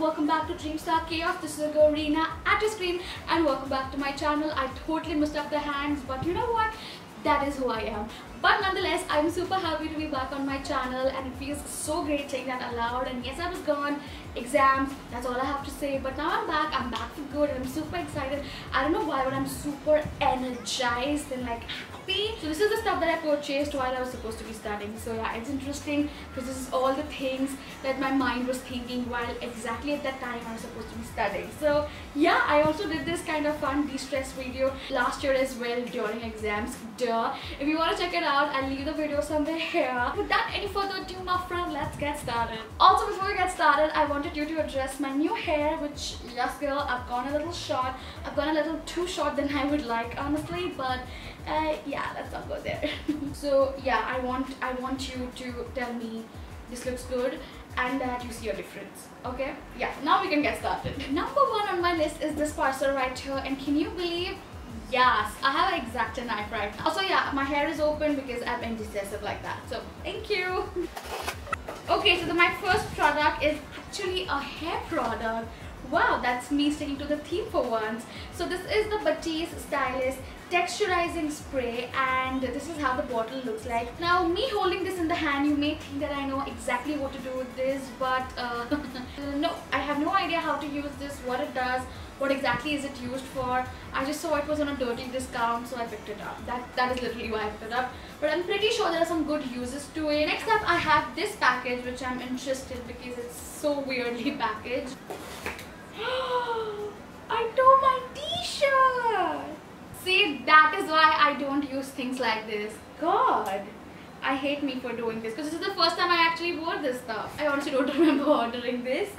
welcome back to Dreamstar Chaos. This is your girl Reena at your screen and welcome back to my channel. I totally messed up the hands, but you know what? That is who I am. But nonetheless, I'm super happy to be back on my channel and it feels so great saying that aloud. And yes, I was gone, exams, that's all I have to say. But now I'm back for good and I'm super excited. I don't know why, but I'm super energized and like happy. So this is the stuff that I purchased while I was supposed to be studying. So yeah, it's interesting because this is all the things that my mind was thinking while exactly at that time I was supposed to be studying. So yeah, I also did this kind of fun de-stress video last year as well during exams. Duh. If you want to check it out, I'll leave the video somewhere here. Without any further ado, my friend, let's get started. Also, before we get started, I wanted you to address my new hair, which, yes girl, I've gone a little short. I've gone a little too short than I would like, honestly, but yeah, let's not go there. So yeah, I want you to tell me this looks good and that you see a difference. Okay? Yeah, now we can get started. Number one on my list is this parcel right here, and can you believe? Yes, I have an X-Acto knife right now. Also, yeah, my hair is open because I'm indecisive like that. So, thank you. Okay, so my first product is actually a hair product. Wow, that's me sticking to the theme for once. So this is the Batiste Stylist Texturizing Spray, and this is how the bottle looks like. Now, me holding this in the hand, you may think that I know exactly what to do with this, but no, I have no idea how to use this, what it does, what exactly is it used for. I just saw it was on a dirty discount, so I picked it up. That is literally why I picked it up. But I'm pretty sure there are some good uses to it. Next up, I have this package, which I'm interested because it's so weirdly packaged. I tore my t-shirt! See, that is why I don't use things like this. God, I hate me for doing this because this is the first time I actually wore this stuff. I honestly don't remember ordering this.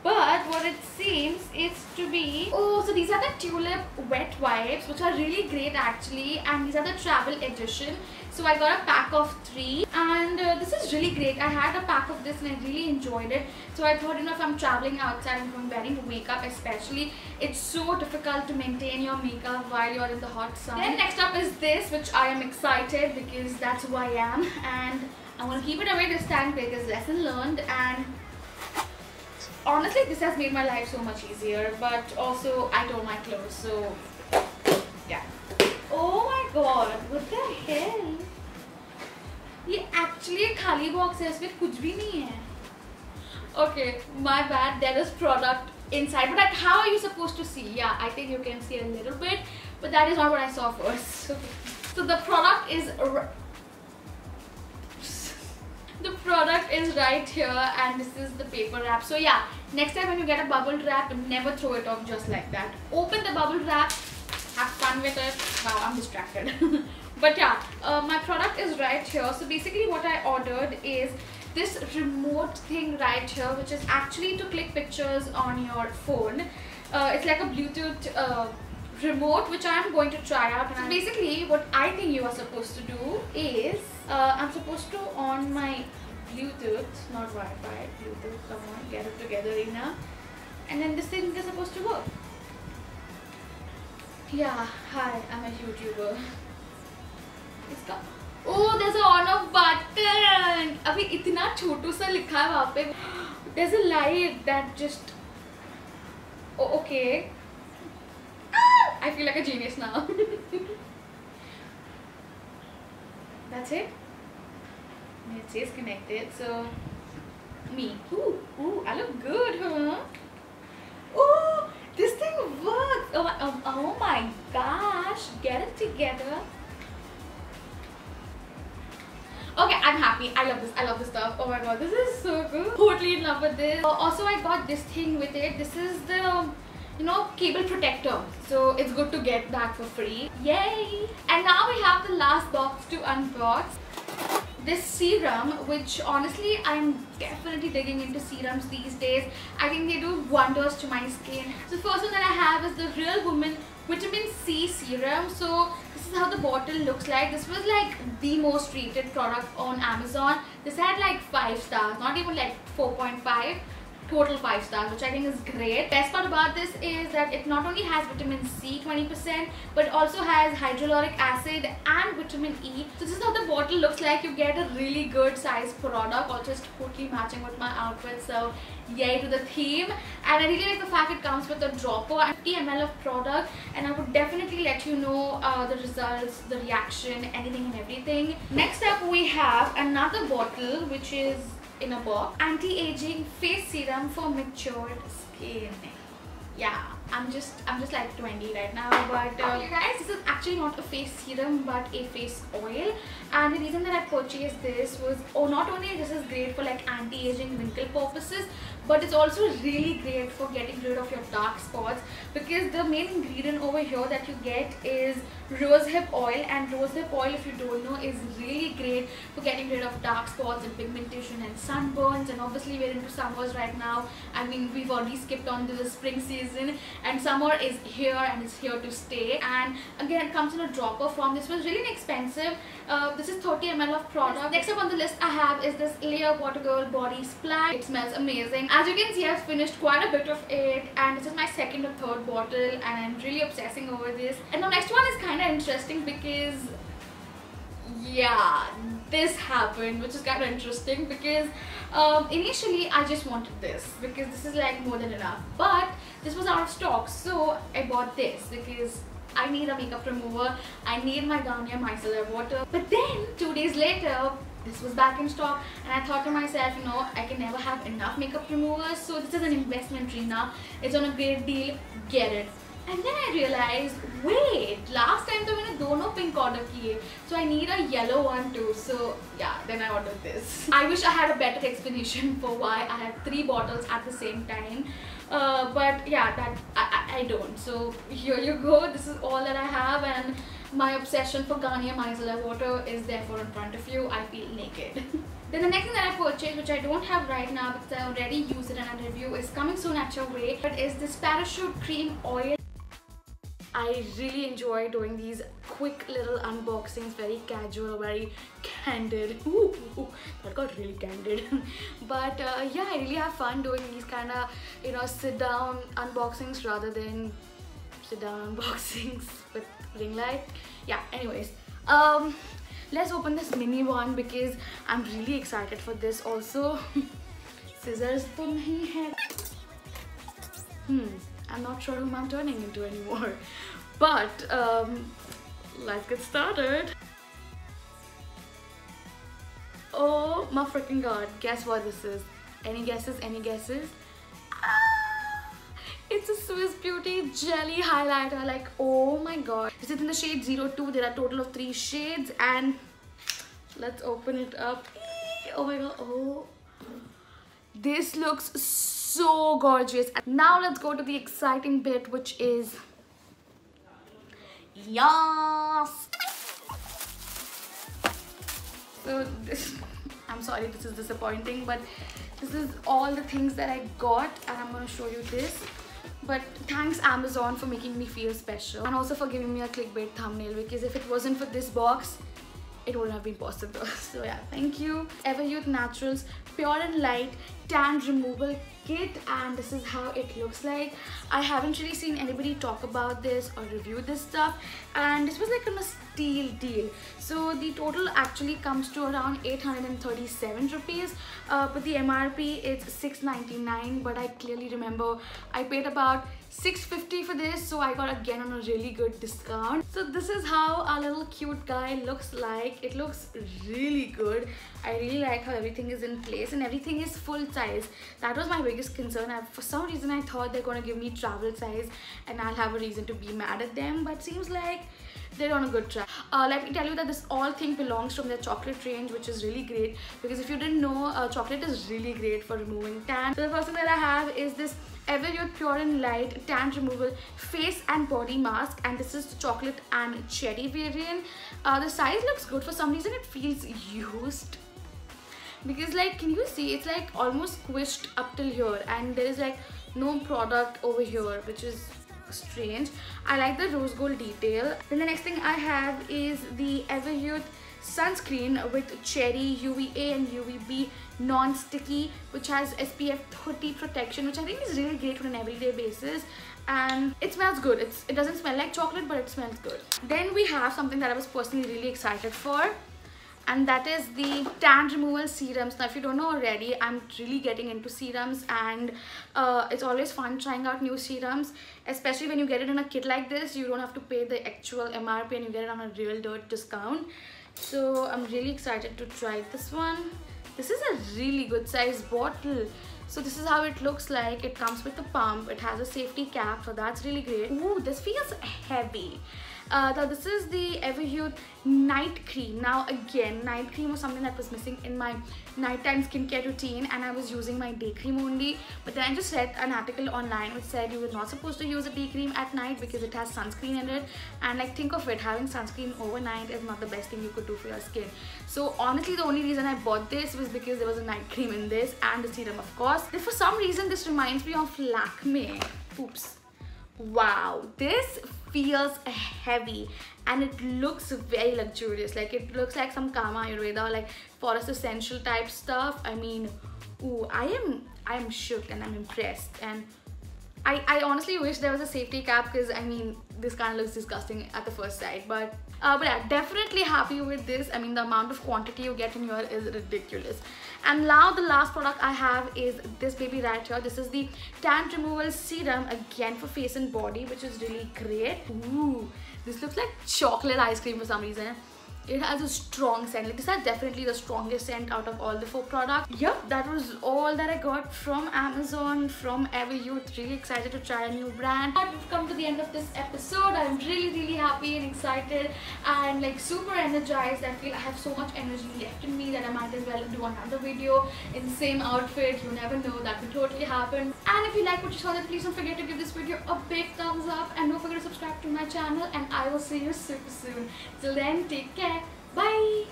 But what it seems is to be... Oh, so these are the Tulip wet wipes, which are really great actually. And these are the travel edition. So I got a pack of 3. And this is really great. I had a pack of this and I really enjoyed it. So I thought, you know, if I'm traveling outside and if I'm wearing makeup especially, it's so difficult to maintain your makeup while you're in the hot sun. Then next up is this, which I am excited because that's who I am. And I'm going to keep it away this time because lesson learned. And honestly, this has made my life so much easier, but also I tore my clothes, so yeah. Oh my god, what the hell? ये actually एक खाली box है, इसमें कुछ भी नहीं है. Okay, my bad. There is product inside, but like, how are you supposed to see? Yeah, I think you can see a little bit, but that is not what I saw first. So the product is. The product is right here and this is the paper wrap. So yeah, next time when you get a bubble wrap, never throw it off just like that. Open the bubble wrap, have fun with it. Wow, I'm distracted. But yeah, my product is right here. So basically what I ordered is this remote thing right here, which is actually to click pictures on your phone. It's like a Bluetooth remote, which I am going to try out. So basically what I think you are supposed to do is I'm supposed to on my Bluetooth, not Wi-Fi, Bluetooth, come on, get it together, Reena. And then this thing is supposed to work. Yeah, hi, I'm a YouTuber. Oh, there's a on-off button. अभी इतना छोटू सा लिखा है वहाँ पे. There's a light that just. Oh, okay. I feel like a genius now. That's it. It says connected, so me. Ooh, I look good, huh? Oh, this thing works. Oh my gosh, get it together. Okay, I'm happy. I love this stuff. Oh my god, this is so good. Totally in love with this. Also, I got this thing with it. This is the, you know, cable protector, so it's good to get that for free. Yay! And now we have the last box to unbox. This serum, which honestly I'm definitely digging into serums these days. I think they do wonders to my skin. So the first one that I have is the Real Woman Vitamin C Serum. So this is how the bottle looks like. This was like the most rated product on Amazon. This had like 5 stars, not even like 4.5. total 5 stars, which I think is great. Best part about this is that it not only has vitamin C 20%, but also has hyaluronic acid and vitamin E. So this is how the bottle looks like. You get a really good size product, also it's totally matching with my outfit, so yay to the theme. And I really like the fact it comes with a dropper and 50 ml of product, and I would definitely let you know the results, the reaction, anything and everything. Next up we have another bottle which is in a box. Anti-aging face serum for matured skin. Yeah, I'm just like 20 right now, but you guys, this is actually not a face serum but a face oil. And the reason that I purchased this was, not only this is great for like anti-aging wrinkle purposes, but it's also really great for getting rid of your dark spots, because the main ingredient over here that you get is rosehip oil, and rosehip oil, if you don't know, is really great for getting rid of dark spots and pigmentation and sunburns. And obviously we're into summers right now. I mean, we've already skipped on to the spring season and summer is here and it's here to stay. And again, it comes in a dropper form. This was really inexpensive. This is 30 ml of product. Next up on the list I have is this Layer Water Girl Body Splash. It smells amazing. As you can see, I've finished quite a bit of it, and this is my second or third bottle, and I'm really obsessing over this. And the next one is kind of interesting because, yeah, this happened, which is kind of interesting because initially I just wanted this because this is like more than enough, but this was out of stock, so I bought this because I need a makeup remover. I need my Garnier Micellar Water. But then 2 days later, this was back in stock, and I thought to myself, you know, I can never have enough makeup removers, so this is an investment, Reena. It's on a great deal, get it. And then I realized, wait, last time तो मैंने दोनों pink order किए, so I need a yellow one too. So yeah, then I ordered this. I wish I had a better explanation for why I have 3 bottles at the same time, but yeah, that I don't. So here you go. This is all that I have, and my obsession for Garnier Micellar Water is therefore in front of you. I feel naked. Then the next thing that I purchased, which I don't have right now because I already used it in a review, is coming soon at your way. But is this Parachute Cream Oil. I really enjoy doing these quick little unboxings, very casual, very candid. Ooh, that got really candid. But yeah, I really have fun doing these kind of, you know, sit down unboxings rather than sit down unboxings with ring light. Yeah, anyways, let's open this mini one because I'm really excited for this also. Scissors to nahi hai. I'm not sure whom I'm turning into anymore, but let's get started. Oh my freaking god, guess what this is? Any guesses? Any guesses? It's a Swiss Beauty Jelly Highlighter. Like, oh my god. This is in the shade 02. There are a total of 3 shades, and let's open it up. Oh my god. Oh, this looks so gorgeous. Now let's go to the exciting bit, which is yes. So this, I'm sorry, this is disappointing, but this is all the things that I got, and I'm gonna show you this. But thanks Amazon for making me feel special, and also for giving me a clickbait thumbnail, because if it wasn't for this box, it wouldn't have been possible. So yeah, thank you. Everyuth Naturals Pure and Light Tan Removal Kit, and this is how it looks like. I haven't really seen anybody talk about this or review this stuff, and this was like on a steal deal. So the total actually comes to around 837 rupees, but the MRP is 699, but I clearly remember I paid about 650 for this, so I got again on a really good discount. So this is how our little cute guy looks like. It looks really good. I really like how everything is in place and everything is full size. That was my biggest concern. For some reason I thought they're gonna give me travel size and I'll have a reason to be mad at them, but seems like they're on a good track. Let me tell you that this all thing belongs from their chocolate range, which is really great, because if you didn't know, chocolate is really great for removing tan. So the first thing that I have is this Everyuth Pure and Light Tan Removal Face and Body Mask, and this is the chocolate and cherry variant. The size looks good. For some reason it feels used, because like, can you see, it's like almost squished up till here, and there is like no product over here, which is strange. I like the rose gold detail. Then the next thing I have is the Everyuth sunscreen with cherry UVA and UVB non-sticky, which has SPF 30 protection, which I think is really great on an everyday basis. And it smells good. It doesn't smell like chocolate, but it smells good. Then we have something that I was personally really excited for, and that is the tan removal serums. Now if you don't know already, I'm really getting into serums, and it's always fun trying out new serums, especially when you get it in a kit like this. You don't have to pay the actual MRP and you get it on a real dirt discount. So I'm really excited to try this one. This is a really good size bottle. So this is how it looks like. It comes with a pump. It has a safety cap, so that's really great. Ooh, this feels heavy. Now this is the Everyuth night cream. Now again, night cream was something that was missing in my nighttime skincare routine, and I was using my day cream only. But then I just read an article online which said you were not supposed to use a day cream at night because it has sunscreen in it. And like, think of it, having sunscreen overnight is not the best thing you could do for your skin. So honestly, the only reason I bought this was because there was a night cream in this, and the serum of course. Then for some reason this reminds me of Lakme. Oops. Wow, this feels heavy and it looks very luxurious. Like, it looks like some Kama Ayurveda, like forest essential type stuff. I mean, ooh, I am shook and I'm impressed. And I honestly wish there was a safety cap, because I mean, this kind of looks disgusting at the first sight. But yeah, definitely happy with this. I mean, the amount of quantity you get in here is ridiculous. And now the last product I have is this baby right here. This is the tan removal serum, again for face and body, which is really great. Ooh, this looks like chocolate ice cream for some reason. It has a strong scent. Like, this is definitely the strongest scent out of all the 4 products. Yep, that was all that I got from Amazon, from Everyuth. Really excited to try a new brand. But we've come to the end of this episode. I'm really happy and excited and like super energized. I feel I have so much energy left in me that I might as well do another video in the same outfit. You never know, that could totally happen. And if you like what you saw, then please don't forget to give this video a big thumbs up, and don't forget to subscribe to my channel, and I will see you super soon. Till then, take care. Bye!